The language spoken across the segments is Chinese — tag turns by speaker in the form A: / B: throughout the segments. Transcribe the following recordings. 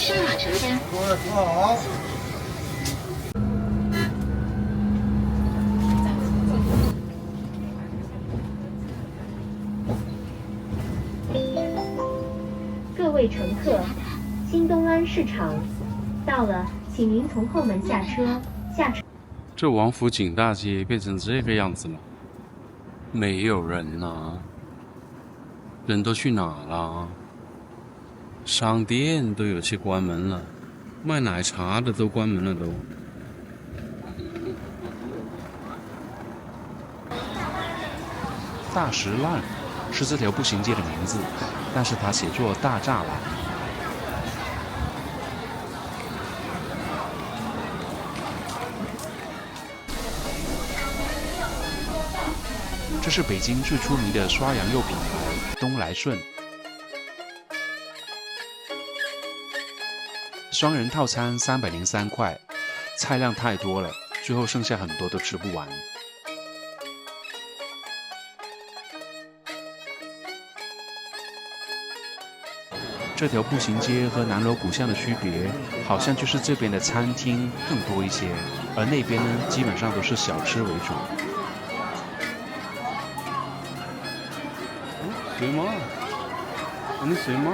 A: 上马车厢。
B: 好。
C: 各位乘客，新东安市场到了，请您从后门下车。
D: 这王府井大街变成这个样子了，没有人了，人都去哪了？商店都有些关门了，卖奶茶的都关门了都。
E: 大石烂是这条步行街的名字，但是它写作大栅栏。这是北京最出名的刷羊肉品牌东来顺，双人套餐303块，菜量太多了，最后剩下很多都吃不完。这条步行街和南锣鼓巷的区别，好像就是这边的餐厅更多一些，而那边呢，基本上都是小吃为主。
D: 水吗？你水吗？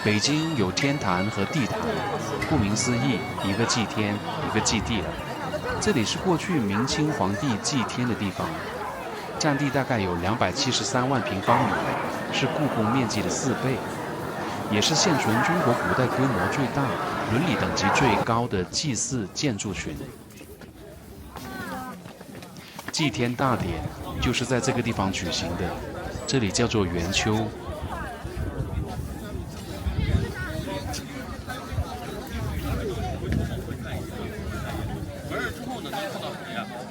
E: 北京有天坛和地坛，顾名思义，一个祭天，一个祭地了。这里是过去明清皇帝祭天的地方，占地大概有273万平方米，是故宫面积的4倍，也是现存中国古代规模最大、伦理等级最高的祭祀建筑群。祭天大典就是在这个地方举行的，这里叫做元丘。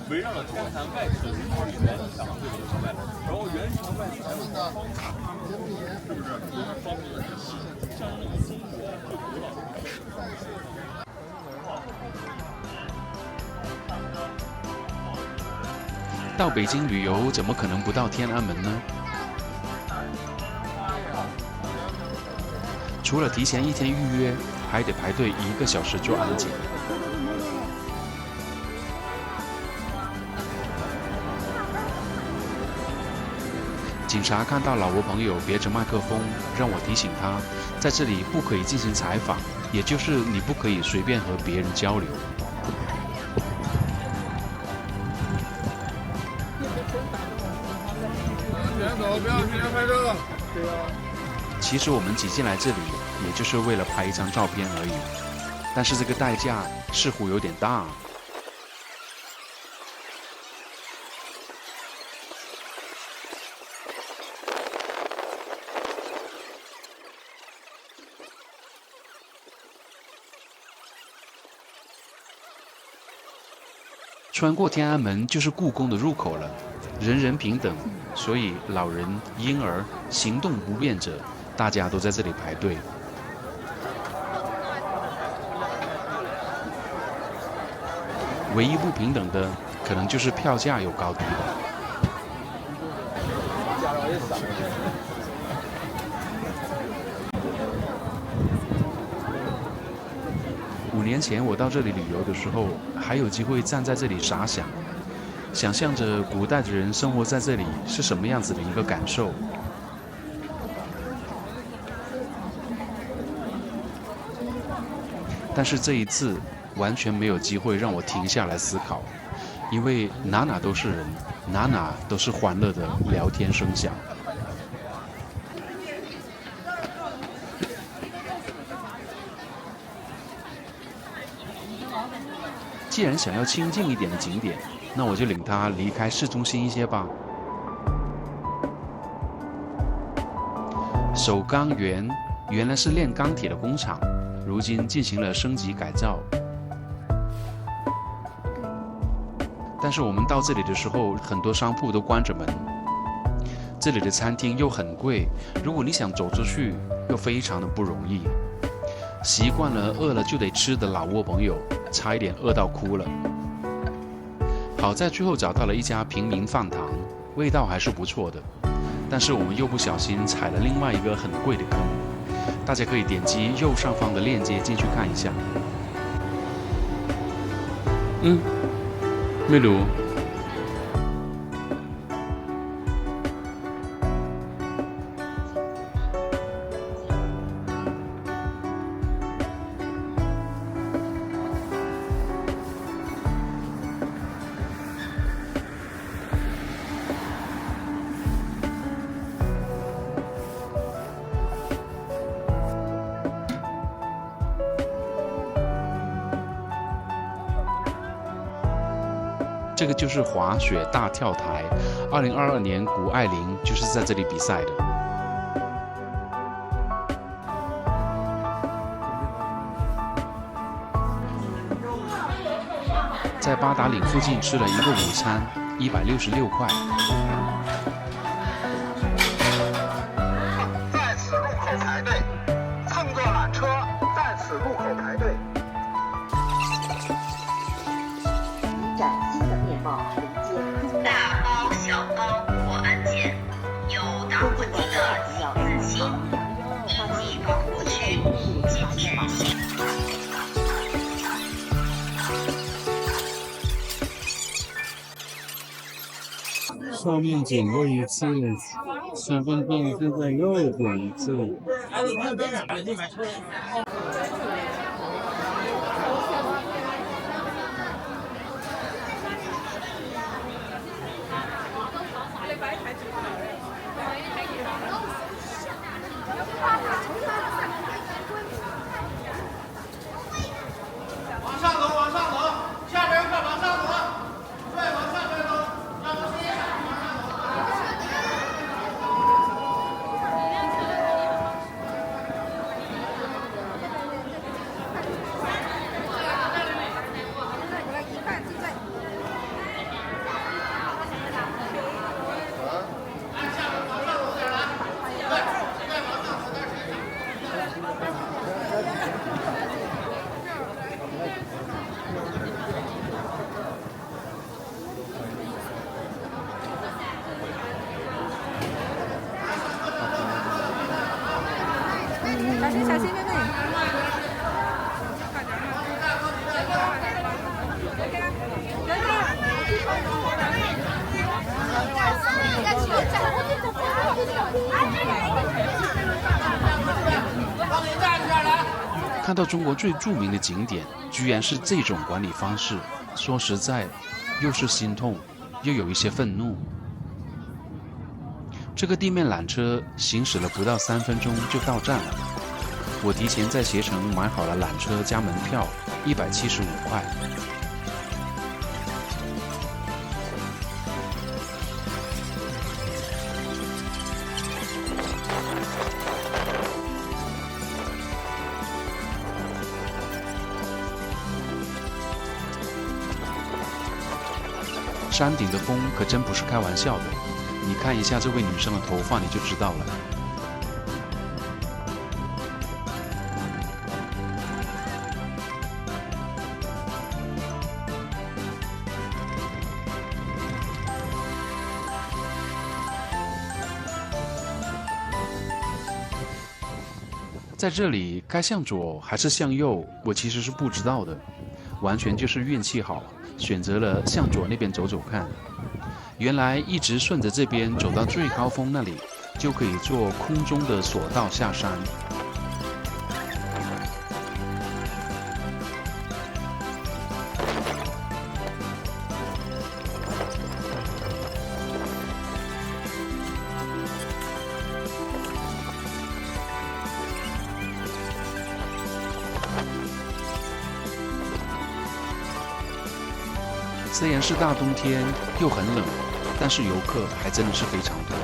F: 围绕了天坛外侧的圆墙对着墙外，然后圆墙外是不是方塔？是不是？方面的象征了中国最古老的。
E: 到北京旅游怎么可能不到天安门呢？除了提前1天预约，还得排队1个小时做安检。警察看到老挝朋友别着麦克风，让我提醒他，在这里不可以进行采访，也就是你不可以随便和别人交流。
B: 前走，不要提前拍照。对呀。
E: 其实我们挤进来这里，也就是为了拍一张照片而已，但是这个代价似乎有点大。穿过天安门就是故宫的入口了，人人平等，所以老人、婴儿、行动不便者，大家都在这里排队。唯一不平等的，可能就是票价有高低吧。5年前我到这里旅游的时候，还有机会站在这里傻想，想象着古代的人生活在这里是什么样子的一个感受。但是这一次完全没有机会让我停下来思考，因为哪哪都是人，哪哪都是欢乐的聊天声响。既然想要清静一点的景点，那我就领他离开市中心一些吧。首钢园原来是炼钢铁的工厂，如今进行了升级改造。但是我们到这里的时候，很多商铺都关着门。这里的餐厅又很贵，如果你想走出去，又非常的不容易。习惯了饿了就得吃的老挝朋友，差一点饿到哭了。好在最后找到了一家平民饭堂，味道还是不错的。但是我们又不小心踩了另外一个很贵的坑，大家可以点击右上方的链接进去看一下。
D: ไม่รู้
E: 这个就是滑雪大跳台，2022年谷爱凌就是在这里比赛的。在八达岭附近吃了一个午餐，166块。
A: 在此路口排队，乘坐缆车在此路口排队。
G: 崭新的面貌迎接
H: 大包小包过安检，有打火机的喜字星，一级防护区，今天行。
D: 上面剪过一次，身份证现在又剪一次。
B: 往上走，往上走，下边看往上走，对，往上边走，让我试一下。
I: 小心小心，妹妹。
E: 看到中国最著名的景点，居然是这种管理方式，说实在，又是心痛，又有一些愤怒。这个地面缆车行驶了不到3分钟就到站了，我提前在携程买好了缆车加门票，175块。山顶的风可真不是开玩笑的，你看一下这位女生的头发，你就知道了。在这里该向左还是向右，我其实是不知道的，完全就是运气好，选择了向左那边走走看。原来一直顺着这边走到最高峰那里，就可以坐空中的索道下山。虽然是大冬天又很冷，但是游客还真的是非常多。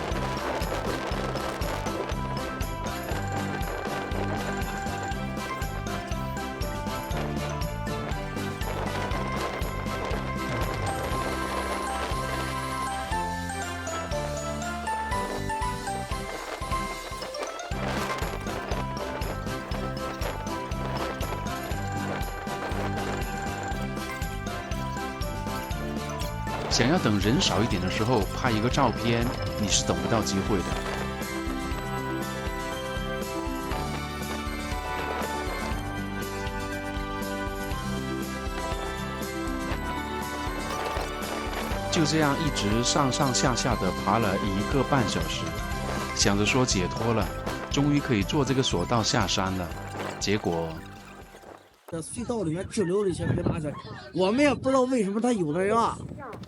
E: 想要等人少一点的时候拍一个照片，你是等不到机会的。就这样一直上上下下的爬了1个半小时，想着说解脱了，终于可以坐这个索道下山了。结果
J: 隧道里面滞留了一些黑拉车，我们也不知道为什么他有的人啊，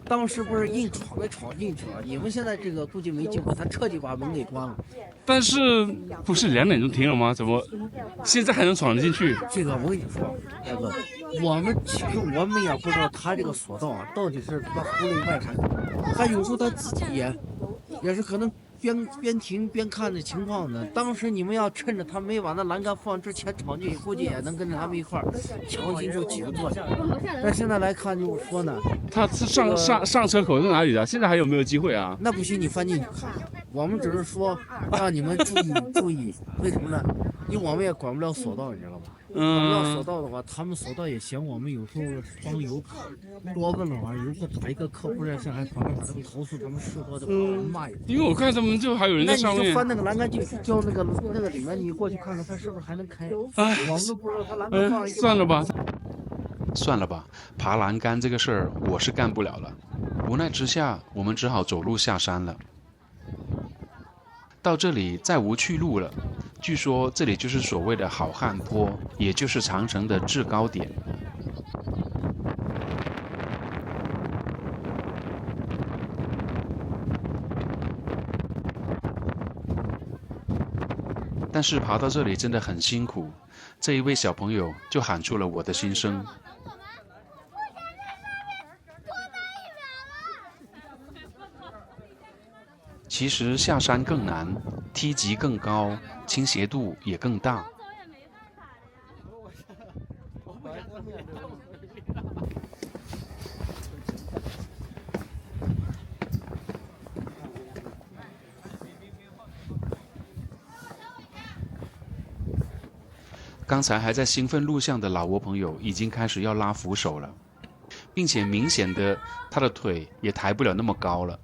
J: 当时不是硬闯的闯进去了。你们现在这个估计没机会，他彻底把门给关了。
D: 但是不是2点钟停了吗？怎么现在还能闯得进去？
J: 这个我跟你说，大哥，其实我们也不知道他这个索道啊，到底是他妈胡里外产。他有时候他自己也是可能边停边看的情况呢。当时你们要趁着他没把那栏杆放之前闯进去，估计也能跟着他们一块儿强行就几个坐下来。但现在来看就是说呢，
D: 他上车口在哪里的？现在还有没有机会啊？
J: 那不行，你翻进去看。我们只是说让你们注意，为什么呢？因为我们也管不了索道，你知道吧？管不了索道的话，他们索道也嫌我们有时候帮游客多问了玩，游客打一个客户热线，还旁边把他们投诉，他们事后就骂一顿。
D: 因为我看他们就还有人在上面。
J: 那你就翻那个栏杆进去，叫那个里面，你过去看看他是不是还能开。
D: 哎，
J: 我们都不知道他栏杆放
D: 算了吧。
E: 算了吧，爬栏杆这个事儿我是干不了了。无奈之下，我们只好走路下山了。到这里再无去路了，据说这里就是所谓的好汉坡，也就是长城的制高点。但是爬到这里真的很辛苦，这一位小朋友就喊出了我的心声。其实下山更难，梯级更高，倾斜度也更大。刚才还在兴奋录像的老挝朋友已经开始要拉扶手了，并且明显的他的腿也抬不了那么高了。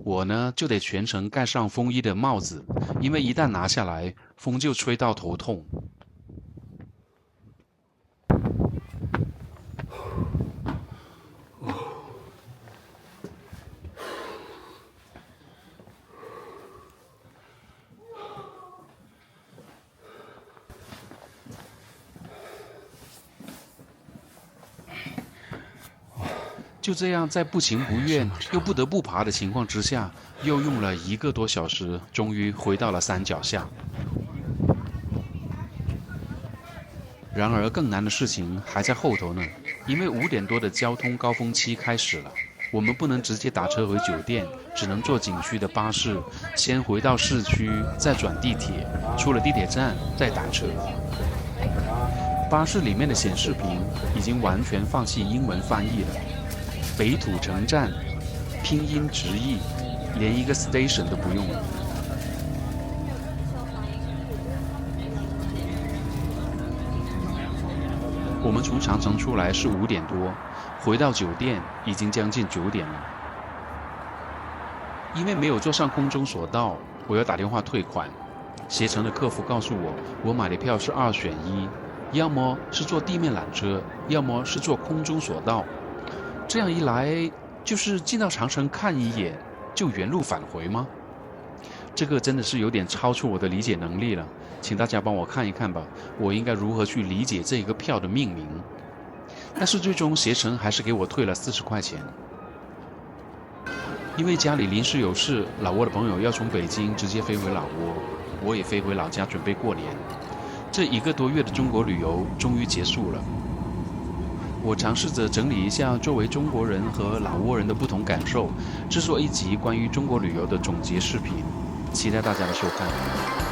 E: 我呢就得全程盖上风衣的帽子，因为一旦拿下来，风就吹到头痛。就这样，在不情不愿又不得不爬的情况之下，又用了1个多小时，终于回到了山脚下。然而，更难的事情还在后头呢，因为5点多的交通高峰期开始了，我们不能直接打车回酒店，只能坐景区的巴士，先回到市区，再转地铁，出了地铁站再打车。巴士里面的显示屏已经完全放弃英文翻译了。北土城站，拼音直译，连一个 station 都不用了。我们从长城出来是5点多，回到酒店已经将近9点了。因为没有坐上空中索道，我要打电话退款。携程的客服告诉我，我买的票是2选1，要么是坐地面缆车，要么是坐空中索道。这样一来，就是进到长城看一眼，就原路返回吗？这个真的是有点超出我的理解能力了，请大家帮我看一看吧，我应该如何去理解这个票的命名？但是最终携程还是给我退了40块钱。因为家里临时有事，老挝的朋友要从北京直接飞回老挝，我也飞回老家准备过年。这1个多月的中国旅游终于结束了。我尝试着整理一下作为中国人和老挝人的不同感受，制作一集关于中国旅游的总结视频，期待大家的收看。